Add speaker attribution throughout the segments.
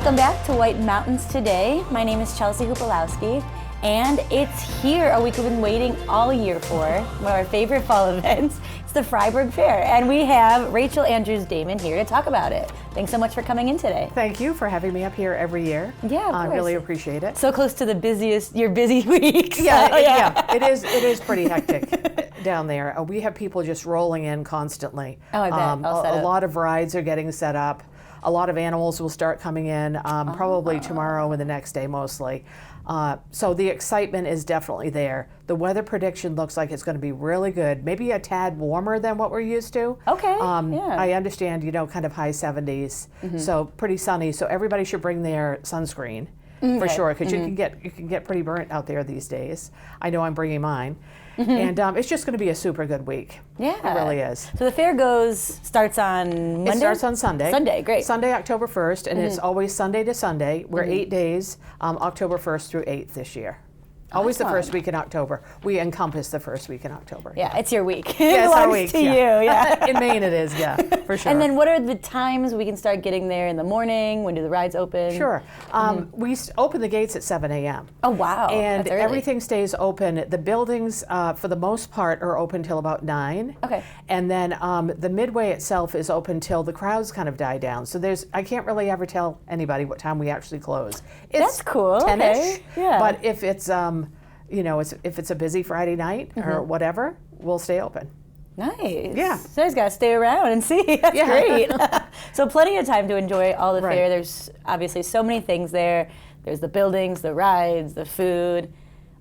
Speaker 1: Welcome back to White Mountains Today. My name is Chelsea Hupalowski, and it's here, a week we've been waiting all year for, one of our favorite fall events. It's the Fryeburg Fair, and we have Rachel Andrews Damon here to talk about it. Thanks so much for coming in today.
Speaker 2: Thank you for having me up here every year.
Speaker 1: Yeah, of
Speaker 2: I
Speaker 1: course.
Speaker 2: really appreciate it.
Speaker 1: So close to the busiest, your busy weeks.
Speaker 2: Yeah, it is pretty hectic down there. We have people just rolling in constantly.
Speaker 1: Oh, I bet.
Speaker 2: A lot of rides are getting set up. A lot of animals will start coming in probably tomorrow and the next day mostly. So the excitement is definitely there. The weather prediction looks like it's going to be really good, maybe a tad warmer than what we're used to.
Speaker 1: Okay, yeah.
Speaker 2: I understand, kind of high 70s, so pretty sunny. So everybody should bring their sunscreen for sure, because you can get pretty burnt out there these days. I know I'm bringing mine. And it's just going to be a super good week.
Speaker 1: Yeah.
Speaker 2: It really is.
Speaker 1: So the fair starts on Monday?
Speaker 2: It starts on Sunday.
Speaker 1: Sunday, great.
Speaker 2: Sunday, October 1st, and it's always Sunday to Sunday. We're 8 days, October 1st through 8th this year. Always the first week in October. We encompass the first week in October.
Speaker 1: Yeah, it's your week.
Speaker 2: Yeah, it's our week.
Speaker 1: To you, yeah.
Speaker 2: In Maine it is, yeah, for sure.
Speaker 1: And then what are the times we can start getting there in the morning? When do the rides open?
Speaker 2: Sure. We open the gates at 7 a.m.
Speaker 1: Oh, wow.
Speaker 2: And
Speaker 1: That's early.
Speaker 2: everything stays open. The buildings, for the most part, are open till about 9.
Speaker 1: Okay.
Speaker 2: And then the midway itself is open till the crowds kind of die down. So I can't really ever tell anybody what time we actually close.
Speaker 1: That's cool.
Speaker 2: 10-ish.
Speaker 1: Okay. Yeah.
Speaker 2: But if it's if it's a busy Friday night or whatever, we'll stay open.
Speaker 1: Nice.
Speaker 2: Yeah.
Speaker 1: So I just got to stay around and see. That's great. So plenty of time to enjoy all the
Speaker 2: Right.
Speaker 1: fair. There's obviously so many things there. There's the buildings, the rides, the food,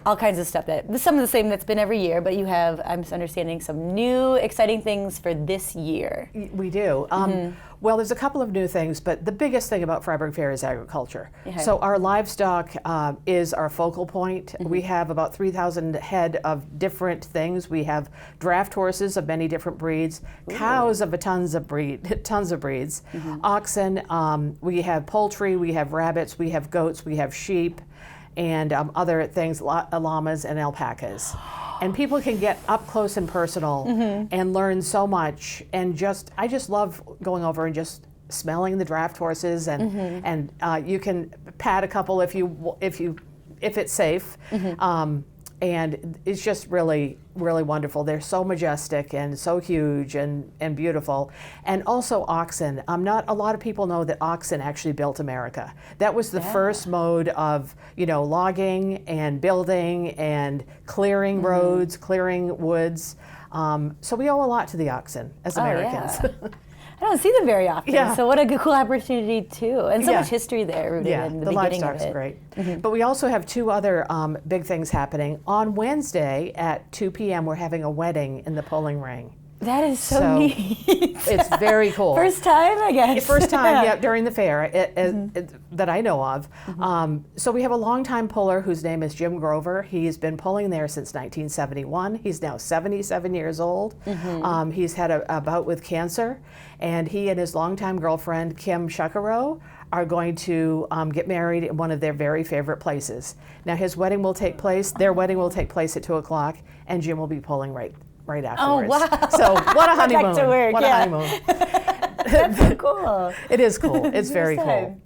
Speaker 1: all kinds of stuff. Some of the same that's been every year, but you have, I'm understanding, some new exciting things for this year.
Speaker 2: We do. Well, there's a couple of new things, but the biggest thing about Fryeburg Fair is agriculture.
Speaker 1: Yeah.
Speaker 2: So our livestock is our focal point. We have about 3,000 head of different things. We have draft horses of many different breeds, cows of tons of breeds, oxen. We have poultry, we have rabbits, we have goats, we have sheep, and other things, llamas and alpacas. And people can get up close and personal and learn so much. And I just love going over and just smelling the draft horses, and you can pat a couple if it's safe. And it's just really, really wonderful. They're so majestic and so huge and beautiful. And also oxen. Not a lot of people know that oxen actually built America. That was the first mode of, logging and building and clearing roads, clearing woods. So we owe a lot to the oxen as Americans.
Speaker 1: Yeah. I don't see them very often, so what a cool opportunity too. And so much history there rooted in the beginning of it.
Speaker 2: Livestock's great. But we also have 2 other big things happening. On Wednesday at 2 p.m. we're having a wedding in the pulling ring.
Speaker 1: That is so neat.
Speaker 2: It's very cool.
Speaker 1: First time, I guess.
Speaker 2: First time, during the fair that I know of. So we have a longtime puller whose name is Jim Grover. He's been pulling there since 1971. He's now 77 years old. He's had a bout with cancer, and he and his longtime girlfriend, Kim Shuckero, are going to get married in one of their very favorite places. Now their wedding will take place at 2 o'clock, and Jim will be pulling right afterwards.
Speaker 1: Oh, wow.
Speaker 2: So what a honeymoon.
Speaker 1: Back to work,
Speaker 2: what a honeymoon.
Speaker 1: That's so cool.
Speaker 2: It is cool. It's very cool.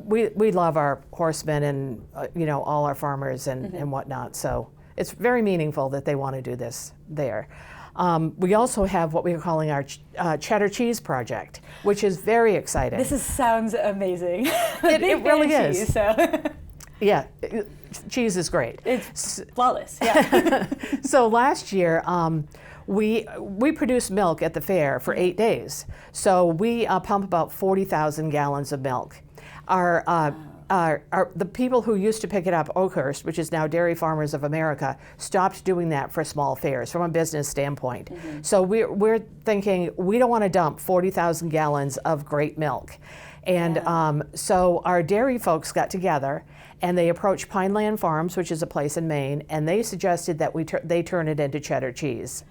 Speaker 2: We love our horsemen and all our farmers and whatnot. So it's very meaningful that they want to do this there. We also have what we're calling our cheddar cheese project, which is very exciting.
Speaker 1: This sounds amazing.
Speaker 2: It really is.
Speaker 1: Cheese, so.
Speaker 2: Yeah, cheese is great.
Speaker 1: It's flawless. Yeah.
Speaker 2: So last year, we produced milk at the fair for 8 days. So we pump about 40,000 gallons of milk. The people who used to pick it up, Oakhurst, which is now Dairy Farmers of America, stopped doing that for small fairs from a business standpoint. So we're thinking we don't want to dump 40,000 gallons of great milk. And so our dairy folks got together and they approached Pineland Farms, which is a place in Maine, and they suggested that they turn it into cheddar cheese.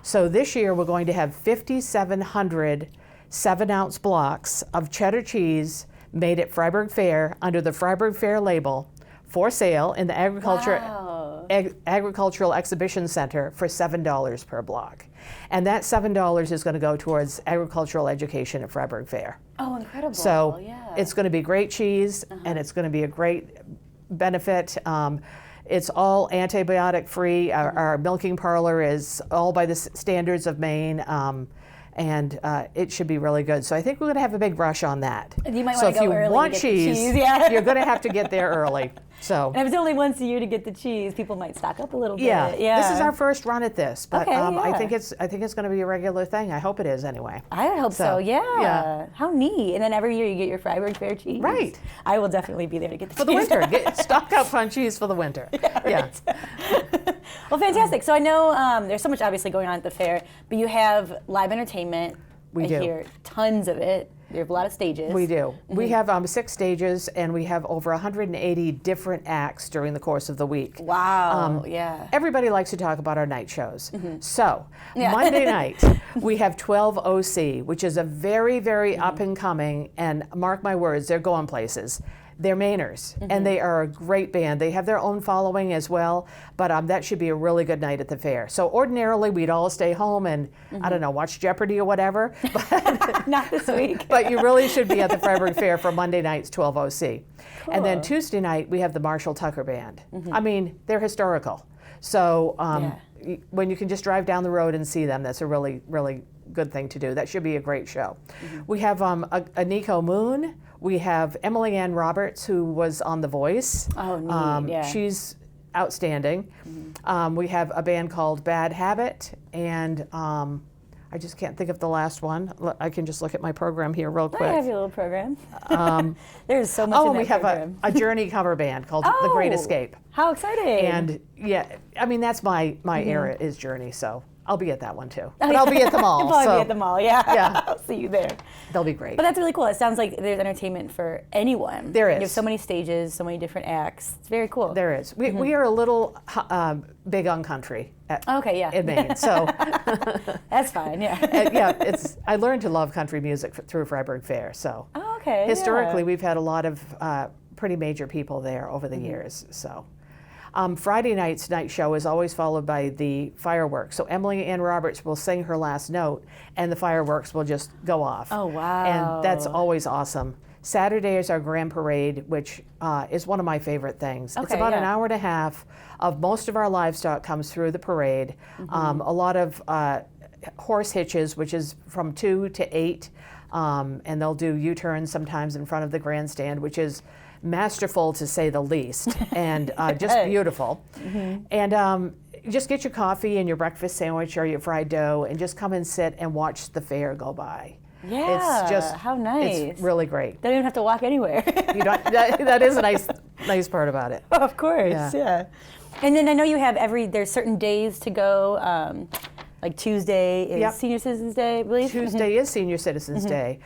Speaker 2: So this year we're going to have 5,700 7-ounce blocks of cheddar cheese made at Fryeburg Fair under the Fryeburg Fair label for sale in the agriculture Agricultural Exhibition Center for $7 per block. And that $7 is going to go towards agricultural education at Fryeburg Fair.
Speaker 1: Oh, incredible.
Speaker 2: So
Speaker 1: yeah.
Speaker 2: it's going to be great cheese, and it's going to be a great benefit. It's all antibiotic free. Our milking parlor is all by the standards of Maine. And it should be really good. So I think we're going to have a big rush on that.
Speaker 1: You might
Speaker 2: so
Speaker 1: want to go early
Speaker 2: if you want
Speaker 1: to get
Speaker 2: cheese,
Speaker 1: the cheese. Yeah.
Speaker 2: you're going to have to get there early. So.
Speaker 1: And if it's only once a year to get the cheese, people might stock up a little bit.
Speaker 2: Yeah.
Speaker 1: Yeah.
Speaker 2: This is our first run at this, but
Speaker 1: Okay,
Speaker 2: I
Speaker 1: yeah.
Speaker 2: think it's going to be a regular thing. I hope it is anyway.
Speaker 1: I hope so. Yeah. How neat. And then every year you get your Fryeburg Fair cheese.
Speaker 2: Right.
Speaker 1: I will definitely be there to get the
Speaker 2: For the
Speaker 1: cheese.
Speaker 2: winter, stock up on cheese for the winter.
Speaker 1: Yeah. Well, fantastic. So I know there's so much obviously going on at the fair, but you have live entertainment.
Speaker 2: We
Speaker 1: I
Speaker 2: do.
Speaker 1: hear tons of it. You have a lot of stages.
Speaker 2: We do. We have 6 stages, and we have over 180 different acts during the course of the week.
Speaker 1: Wow. Yeah.
Speaker 2: Everybody likes to talk about our night shows. So,
Speaker 1: Yeah.
Speaker 2: Monday night, we have 12 OC, which is a very, very up and coming, and mark my words, they're going places. They're Mainers, and they are a great band. They have their own following as well, but that should be a really good night at the fair. So ordinarily, we'd all stay home and, I don't know, watch Jeopardy or whatever. But,
Speaker 1: Not this week.
Speaker 2: but you really should be at the Fryeburg Fair for Monday night's 12 OC.
Speaker 1: Cool.
Speaker 2: And then Tuesday night, we have the Marshall Tucker Band. I mean, they're historical. So when you can just drive down the road and see them, that's a really, really good thing to do. That should be a great show. We have a Nico Moon. We have Emily Ann Roberts, who was on The Voice.
Speaker 1: Oh, neat. Yeah.
Speaker 2: She's outstanding. We have a band called Bad Habit, and I just can't think of the last one. I can just look at my program here real quick.
Speaker 1: I have your little program. There's so much in
Speaker 2: Oh,
Speaker 1: that
Speaker 2: we have
Speaker 1: program.
Speaker 2: a Journey cover band called The Great Escape.
Speaker 1: How exciting.
Speaker 2: And yeah, I mean, that's my era is Journey, so I'll be at that one too. But I'll be at them all.
Speaker 1: You'll probably
Speaker 2: so
Speaker 1: be at them all, yeah.
Speaker 2: Yeah.
Speaker 1: I'll see you there.
Speaker 2: they'll be great.
Speaker 1: But that's really cool. It sounds like there's entertainment for anyone.
Speaker 2: There
Speaker 1: You have
Speaker 2: is.
Speaker 1: so many stages, so many different acts. It's very cool.
Speaker 2: There is. We are a little big on country
Speaker 1: Okay, yeah.
Speaker 2: in Maine, so
Speaker 1: That's fine, yeah.
Speaker 2: yeah, I learned to love country music through Fryeburg Fair. So
Speaker 1: Oh, okay.
Speaker 2: historically,
Speaker 1: yeah.
Speaker 2: we've had a lot of pretty major people there over the years. So. Friday night's night show is always followed by the fireworks. So Emily Ann Roberts will sing her last note, and the fireworks will just go off.
Speaker 1: Oh, wow.
Speaker 2: And that's always awesome. Saturday is our grand parade, which is one of my favorite things. It's
Speaker 1: Okay,
Speaker 2: about an
Speaker 1: yeah.
Speaker 2: hour and a half of most of our livestock comes through the parade. A lot of horse hitches, which is from 2 to 8, and they'll do U-turns sometimes in front of the grandstand, which is masterful to say the least, and just beautiful. And just get your coffee and your breakfast sandwich or your fried dough, and just come and sit and watch the fair go by.
Speaker 1: Yeah,
Speaker 2: It's just
Speaker 1: how nice.
Speaker 2: It's really great.
Speaker 1: They don't even have to walk anywhere.
Speaker 2: You don't, that is a nice part about it.
Speaker 1: Of course,
Speaker 2: Yeah.
Speaker 1: yeah. And then I know you have there's certain days to go, like Tuesday is
Speaker 2: Yep.
Speaker 1: Senior Citizens Day, I believe?
Speaker 2: Tuesday is Senior Citizens Day.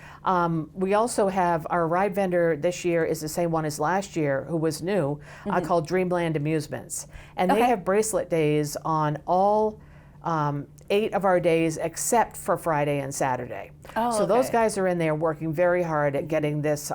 Speaker 2: We also have our ride vendor this year is the same one as last year, who was new, called Dreamland Amusements. And they
Speaker 1: Okay.
Speaker 2: have bracelet days on all 8 of our days except for Friday and Saturday.
Speaker 1: Oh,
Speaker 2: so those
Speaker 1: okay.
Speaker 2: guys are in there working very hard at getting this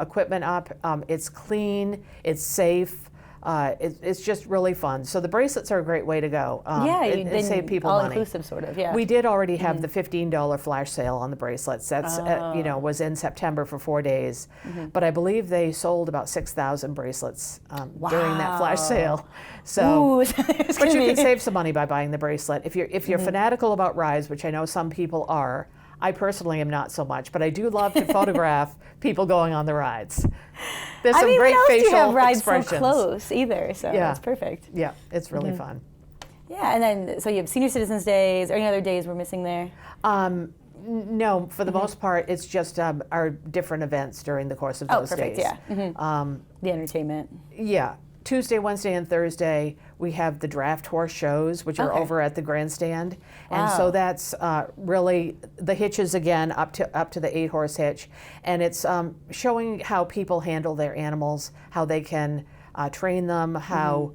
Speaker 2: equipment up. It's clean, it's safe. It's just really fun. So the bracelets are a great way to go.
Speaker 1: Yeah,
Speaker 2: it save people
Speaker 1: all
Speaker 2: money.
Speaker 1: inclusive sort of, yeah.
Speaker 2: We did already have the $15 flash sale on the bracelets. That's was in September for 4 days, but I believe they sold about 6,000 bracelets during that flash sale. So,
Speaker 1: Ooh, it's
Speaker 2: but
Speaker 1: gonna
Speaker 2: you can
Speaker 1: be-
Speaker 2: save some money by buying the bracelet if you're fanatical about rides, which I know some people are. I personally am not so much, but I do love to photograph people going on the rides. There's some
Speaker 1: I mean,
Speaker 2: great
Speaker 1: what else do
Speaker 2: facial
Speaker 1: you have rides
Speaker 2: expressions.
Speaker 1: so close either, so
Speaker 2: Yeah.
Speaker 1: it's perfect.
Speaker 2: Yeah, it's really fun.
Speaker 1: Yeah, and then so you have Senior Citizens Days. Or any other days we're missing there?
Speaker 2: No, for the most part, it's just our different events during the course of
Speaker 1: Oh,
Speaker 2: those
Speaker 1: perfect.
Speaker 2: days.
Speaker 1: Yeah. The entertainment.
Speaker 2: Yeah. Tuesday, Wednesday, and Thursday, we have the draft horse shows, which are
Speaker 1: Okay.
Speaker 2: over at the grandstand, and
Speaker 1: Wow.
Speaker 2: so that's really the hitches again up to the 8-horse hitch, and it's showing how people handle their animals, how they can train them, how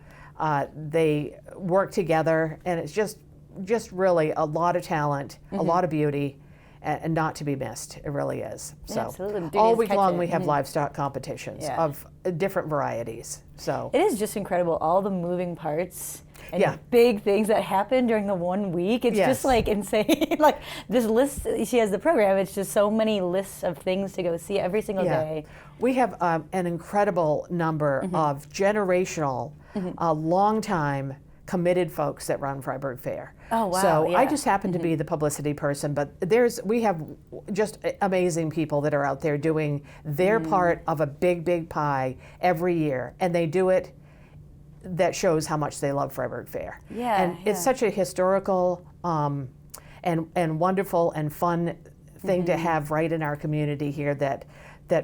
Speaker 2: they work together, and it's just really a lot of talent, a lot of beauty. And not to be missed, it really is. So
Speaker 1: absolutely. Beauty
Speaker 2: all
Speaker 1: is
Speaker 2: week
Speaker 1: catch
Speaker 2: long
Speaker 1: it.
Speaker 2: we have livestock competitions
Speaker 1: Yeah.
Speaker 2: of different varieties. So
Speaker 1: it is just incredible, all the moving parts and
Speaker 2: Yeah.
Speaker 1: big things that happen during the 1 week. It's
Speaker 2: Yes.
Speaker 1: just like insane. Like this list, she has the program, it's just so many lists of things to go see every single day.
Speaker 2: We have an incredible number of generational, long-time committed folks that run Fryeburg Fair.
Speaker 1: Oh, wow,
Speaker 2: So I
Speaker 1: yeah.
Speaker 2: just happen to be the publicity person, but we have just amazing people that are out there doing their part of a big, big pie every year, and they do it that shows how much they love Fryeburg Fair.
Speaker 1: Yeah,
Speaker 2: And it's such a historical and wonderful and fun thing to have right in our community here that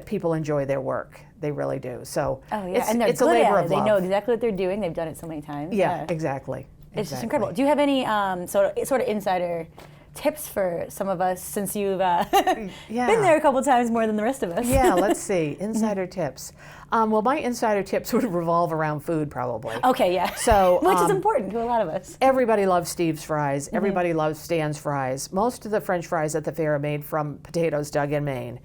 Speaker 2: people enjoy their work. They really do. So
Speaker 1: Oh yeah, and they're
Speaker 2: it's a
Speaker 1: good
Speaker 2: labor
Speaker 1: at
Speaker 2: of
Speaker 1: it.
Speaker 2: love.
Speaker 1: They know exactly what they're doing. They've done it so many times.
Speaker 2: Yeah, exactly.
Speaker 1: It's just incredible. Do you have any sort of insider tips for some of us, since you've been there a couple times more than the rest of us?
Speaker 2: Yeah, let's see. Insider tips. Well, my insider tips would revolve around food, probably.
Speaker 1: Okay, yeah.
Speaker 2: So,
Speaker 1: which is important to a lot of us.
Speaker 2: Everybody loves Steve's fries. Everybody loves Stan's fries. Most of the French fries at the fair are made from potatoes dug in Maine.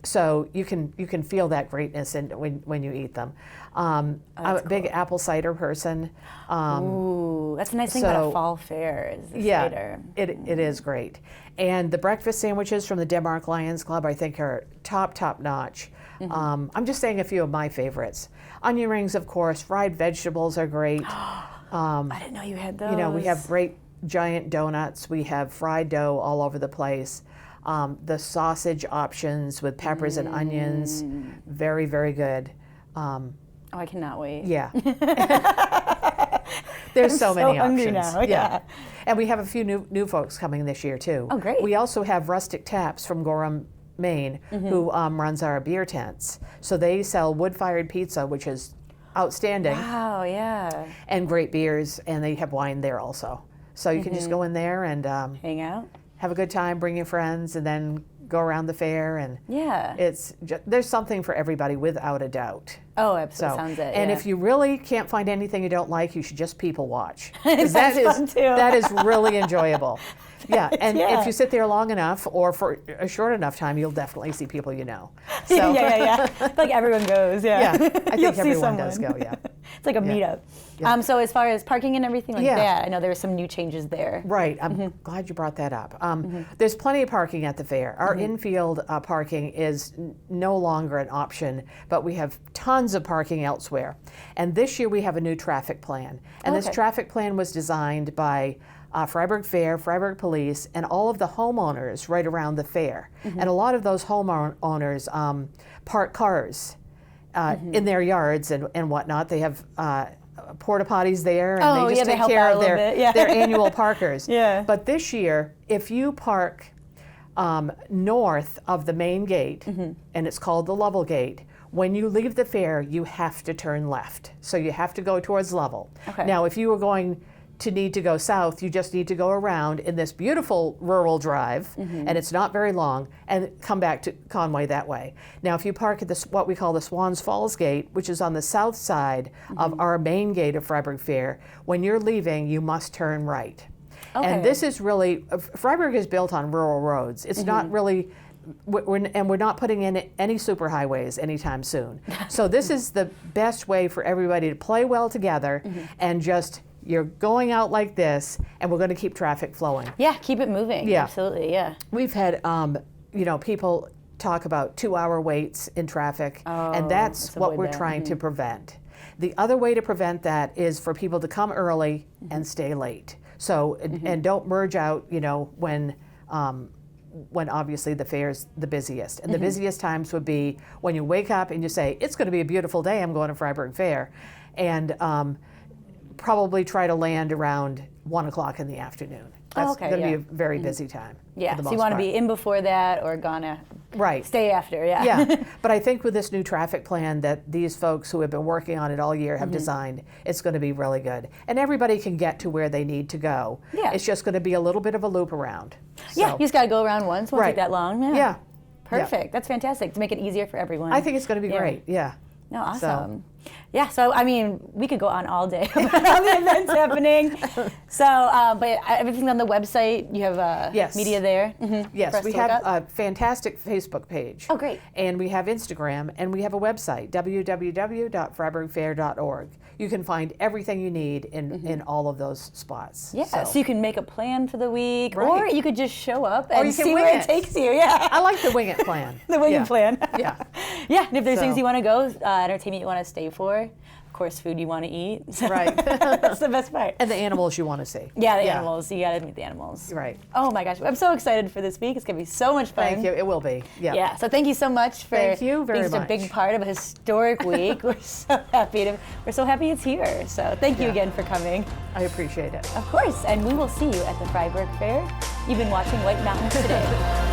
Speaker 2: So you can feel that greatness when you eat them. I'm a big apple cider person.
Speaker 1: Ooh, that's a nice thing about a fall fair, is the cider.
Speaker 2: It is great. And the breakfast sandwiches from the Denmark Lions Club, I think, are top notch. I'm just saying a few of my favorites. Onion rings, of course. Fried vegetables are great.
Speaker 1: I didn't know you had those.
Speaker 2: You know, we have great giant donuts. We have fried dough all over the place. The sausage options with peppers and onions, very, very good.
Speaker 1: Oh, I cannot wait.
Speaker 2: Yeah. There's so many
Speaker 1: hungry
Speaker 2: options.
Speaker 1: now, yeah.
Speaker 2: And we have a few new folks coming this year too.
Speaker 1: Oh, great.
Speaker 2: We also have Rustic Taps from Gorham, Maine, who runs our beer tents. So they sell wood-fired pizza, which is outstanding,
Speaker 1: Wow, yeah.
Speaker 2: and great beers, and they have wine there also. So you can just go in there and
Speaker 1: Hang out.
Speaker 2: have a good time, bring your friends, and then go around the fair. And
Speaker 1: Yeah.
Speaker 2: there's something for everybody, without a doubt.
Speaker 1: Oh, absolutely. Sounds it.
Speaker 2: And
Speaker 1: yeah.
Speaker 2: if you really can't find anything you don't like, you should just people watch. 'Cause
Speaker 1: That's fun too.
Speaker 2: that is really enjoyable. Yeah, and
Speaker 1: Yeah.
Speaker 2: if you sit there long enough or for a short enough time, you'll definitely see people you know. So,
Speaker 1: yeah. Like everyone goes, yeah.
Speaker 2: yeah, I
Speaker 1: You'll
Speaker 2: think
Speaker 1: see
Speaker 2: everyone does
Speaker 1: someone.
Speaker 2: go, yeah.
Speaker 1: It's like a meetup.
Speaker 2: Yeah.
Speaker 1: So as far as parking and everything like
Speaker 2: Yeah.
Speaker 1: that, I know there were some new changes there.
Speaker 2: Right, I'm glad you brought that up. There's plenty of parking at the fair. Our infield parking is no longer an option, but we have tons of parking elsewhere. And this year we have a new traffic plan. And this
Speaker 1: Okay.
Speaker 2: traffic plan was designed by Fryeburg Fair, Fryeburg Police, and all of the homeowners right around the fair. And a lot of those homeowners park cars in their yards and whatnot. They have porta potties there, and
Speaker 1: Oh,
Speaker 2: they
Speaker 1: yeah,
Speaker 2: just
Speaker 1: they
Speaker 2: take
Speaker 1: help
Speaker 2: care
Speaker 1: out a
Speaker 2: of
Speaker 1: little bit, yeah.
Speaker 2: their annual parkers.
Speaker 1: Yeah.
Speaker 2: But this year, if you park north of the main gate, and it's called the Lovell Gate, when you leave the fair, you have to turn left. So you have to go towards Lovell.
Speaker 1: Okay.
Speaker 2: Now, if you were going to need to go south, you just need to go around in this beautiful rural drive, and it's not very long, and come back to Conway that way. Now, if you park at this, what we call the Swans Falls Gate, which is on the south side of our main gate of Fryeburg Fair, when you're leaving, you must turn right.
Speaker 1: Okay.
Speaker 2: And this is really, Fryeburg is built on rural roads. It's not really, we're not putting in any superhighways anytime soon. So this is the best way for everybody to play well together and just, you're going out like this, and we're going to keep traffic flowing.
Speaker 1: Yeah, keep it moving.
Speaker 2: Yeah.
Speaker 1: Absolutely, yeah.
Speaker 2: We've had, people talk about 2-hour waits in traffic, and
Speaker 1: let's
Speaker 2: that's what
Speaker 1: avoid
Speaker 2: we're
Speaker 1: that.
Speaker 2: trying to prevent. The other way to prevent that is for people to come early and stay late. So, and don't merge out, when obviously the fair's the busiest. And the busiest times would be when you wake up and you say, it's going to be a beautiful day, I'm going to Fryeburg Fair. And probably try to land around 1 o'clock in the afternoon. That's
Speaker 1: okay,
Speaker 2: going to
Speaker 1: yeah.
Speaker 2: be a very busy time.
Speaker 1: Yeah,
Speaker 2: for the
Speaker 1: so you
Speaker 2: most
Speaker 1: want to
Speaker 2: part.
Speaker 1: be in before that or gonna
Speaker 2: Right.
Speaker 1: stay after, yeah.
Speaker 2: Yeah, but I think with this new traffic plan that these folks who have been working on it all year have designed, it's going to be really good. And everybody can get to where they need to go.
Speaker 1: Yeah.
Speaker 2: It's just going to be a little bit of a loop around.
Speaker 1: Yeah,
Speaker 2: So,
Speaker 1: you just got to go around once. Won't
Speaker 2: Right.
Speaker 1: take that long. Yeah.
Speaker 2: Yeah.
Speaker 1: Perfect. That's fantastic to make it easier for everyone.
Speaker 2: I think it's going to be
Speaker 1: Yeah.
Speaker 2: great. Yeah.
Speaker 1: No, awesome. Yeah, so I mean, we could go on all day about all the events happening. So, but everything's on the website. You have
Speaker 2: Yes.
Speaker 1: media there.
Speaker 2: Yes, we have a fantastic Facebook page.
Speaker 1: Oh, great.
Speaker 2: And we have Instagram, and we have a website, www.fryeburgfair.org. You can find everything you need in all of those spots.
Speaker 1: Yeah, so you can make a plan for the week,
Speaker 2: Right.
Speaker 1: or you could just show up
Speaker 2: Or
Speaker 1: and
Speaker 2: you can
Speaker 1: see
Speaker 2: wing
Speaker 1: where
Speaker 2: it.
Speaker 1: it takes you. Yeah,
Speaker 2: I like the wing it plan.
Speaker 1: the wing
Speaker 2: Yeah.
Speaker 1: it plan.
Speaker 2: Yeah.
Speaker 1: Yeah, and if there's
Speaker 2: So-
Speaker 1: things you want to go, entertainment you want to stay for, of course, food you want to eat.
Speaker 2: Right.
Speaker 1: That's the best part.
Speaker 2: And the animals you want to see.
Speaker 1: Yeah, the animals. You got to meet the animals.
Speaker 2: Right.
Speaker 1: Oh my gosh, I'm so excited for this week. It's gonna be so much fun.
Speaker 2: Thank you. It will be. Yeah.
Speaker 1: Yeah, so thank you so much for
Speaker 2: Thank you very
Speaker 1: being such a
Speaker 2: much.
Speaker 1: big part of a historic week. We're so happy it's here. So thank you
Speaker 2: Yeah.
Speaker 1: again for coming.
Speaker 2: I appreciate it.
Speaker 1: Of course, and we will see you at the Fryeburg Fair. You've been watching White Mountains Today.